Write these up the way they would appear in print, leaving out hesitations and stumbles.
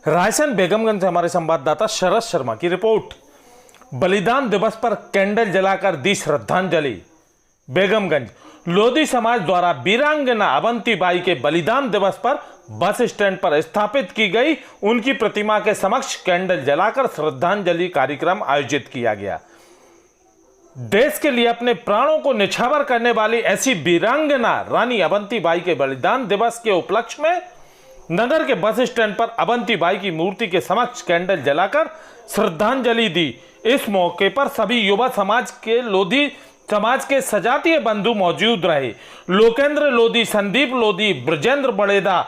रायसेन बेगमगंज से हमारे संवाददाता शरद शर्मा की रिपोर्ट। बलिदान दिवस पर कैंडल जलाकर दी श्रद्धांजलि। बेगमगंज लोधी समाज द्वारा वीरांगना अवंतीबाई के बलिदान दिवस पर बस स्टैंड पर स्थापित की गई उनकी प्रतिमा के समक्ष कैंडल जलाकर श्रद्धांजलि कार्यक्रम आयोजित किया गया। देश के लिए अपने प्राणों को निछावर करने वाली ऐसी वीरांगना रानी अवंतीबाई के बलिदान दिवस के उपलक्ष्य में नगर के बस स्टैंड पर अवंतीबाई की मूर्ति के समक्ष कैंडल जलाकर श्रद्धांजलि दी। इस मौके पर सभी युवा समाज के लोधी समाज के सजातीय बंधु मौजूद रहे। लोकेंद्र लोधी, संदीप लोधी, ब्रजेंद्र बड़ेदा,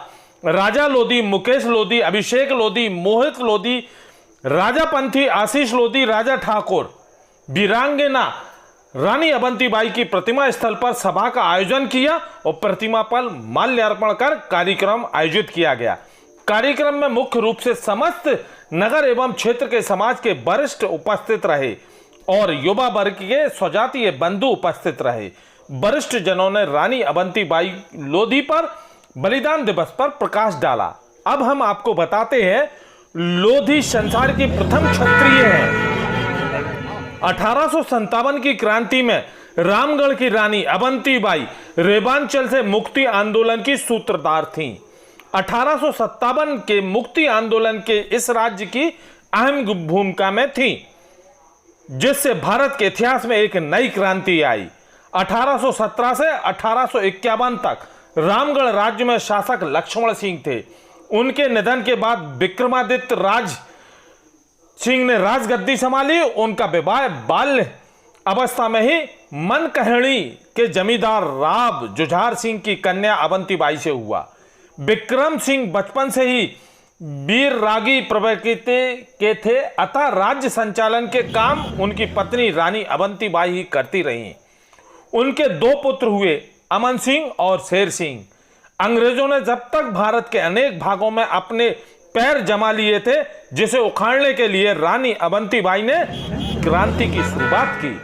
राजा लोधी, मुकेश लोधी, अभिषेक लोधी, मोहित लोधी, राजा पंथी, आशीष लोधी, राजा ठाकुर वीरांगना रानी अवंतीबाई की प्रतिमा स्थल पर सभा का आयोजन किया और प्रतिमा पर माल्यार्पण कर कार्यक्रम आयोजित किया गया। कार्यक्रम में मुख्य रूप से समस्त नगर एवं क्षेत्र के समाज के वरिष्ठ उपस्थित रहे और युवा वर्ग के स्वजातीय बंधु उपस्थित रहे। वरिष्ठ जनों ने रानी अवंतीबाई लोधी पर बलिदान दिवस पर प्रकाश डाला। अब हम आपको बताते हैं, लोधी संसार की प्रथम क्षत्रिय है। 1857 की क्रांति में रामगढ़ की रानी अवंतीबाई रेवांचल से मुक्ति आंदोलन की सूत्रधार थीं। 1857 के मुक्ति आंदोलन के इस राज्य की अहम भूमिका में थीं, जिससे भारत के इतिहास में एक नई क्रांति आई। 1817 से 1851 तक रामगढ़ राज्य में शासक लक्ष्मण सिंह थे। उनके निधन के बाद विक्रमादित्य राज सिंह ने राजगद्दी संभाली। उनका विवाह बाल्य अवस्था में ही मनकहणी के जमींदार राव जुझार सिंह की कन्या अवंतीबाई से हुआ। विक्रम सिंह बचपन से ही वीर रागी प्रवृत्ति के थे, अतः राज्य संचालन के काम उनकी पत्नी रानी अवंतीबाई ही करती रहीं। उनके दो पुत्र हुए, अमन सिंह और शेर सिंह। अंग्रेजों ने जब तक भारत के अनेक भागों में अपने पैर जमा लिए थे, जिसे उखाड़ने के लिए रानी अवंतीबाई ने क्रांति की शुरुआत की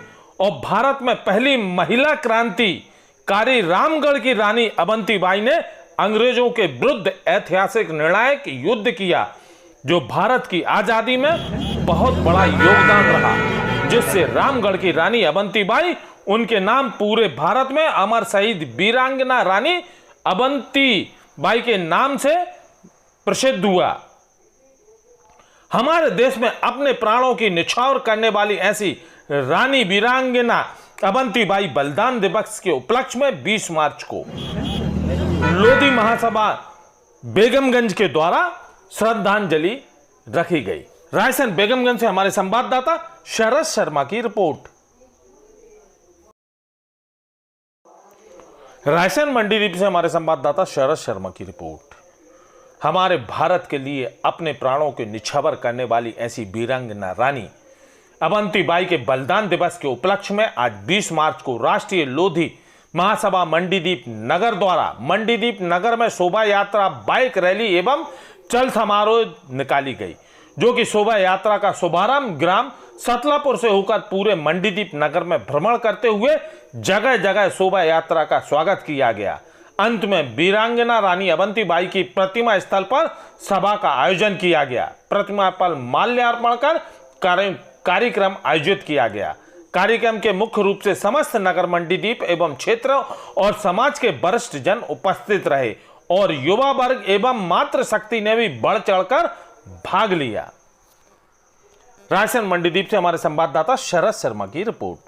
और भारत में पहली महिला क्रांतिकारी रामगढ़ की रानी अवंतीबाई ने अंग्रेजों के विरुद्ध ऐतिहासिक निर्णायक युद्ध किया, जो भारत की आजादी में बहुत बड़ा योगदान रहा, जिससे रामगढ़ की रानी अवंतीबाई उनके नाम पूरे भारत में अमर शहीद वीरांगना रानी अवंतीबाई के नाम से प्रसिद्ध हुआ। हमारे देश में अपने प्राणों की निछावर करने वाली ऐसी रानी वीरांगना अवंतीबाई बलिदान दिवस के उपलक्ष्य में 20 मार्च को लोधी महासभा बेगमगंज के द्वारा श्रद्धांजलि रखी गई। रायसेन बेगमगंज से हमारे संवाददाता शरद शर्मा की रिपोर्ट। रायसेन मंडीदीप से हमारे संवाददाता शरद शर्मा की रिपोर्ट। हमारे भारत के लिए अपने प्राणों के निछावर करने वाली ऐसी वीरांगना रानी अवंतीबाई के बलिदान दिवस के उपलक्ष्य में आज 20 मार्च को राष्ट्रीय लोधी महासभा मंडीदीप नगर द्वारा मंडीदीप नगर में शोभा यात्रा, बाइक रैली एवं चल समारोह निकाली गई, जो कि शोभा यात्रा का शुभारंभ ग्राम सतलापुर से होकर पूरे मंडीदीप नगर में भ्रमण करते हुए जगह जगह शोभा यात्रा का स्वागत किया गया। अंत में वीरांगना रानी अवंतीबाई की प्रतिमा स्थल पर सभा का आयोजन किया गया। प्रतिमा पर माल्यार्पण कर कार्यक्रम आयोजित किया गया। कार्यक्रम के मुख्य रूप से समस्त नगर मंडीदीप एवं क्षेत्र और समाज के वरिष्ठ जन उपस्थित रहे और युवा वर्ग एवं मातृशक्ति ने भी बढ़ चढ़कर भाग लिया। रायसेन मंडीदीप से हमारे संवाददाता शरद शर्मा की रिपोर्ट।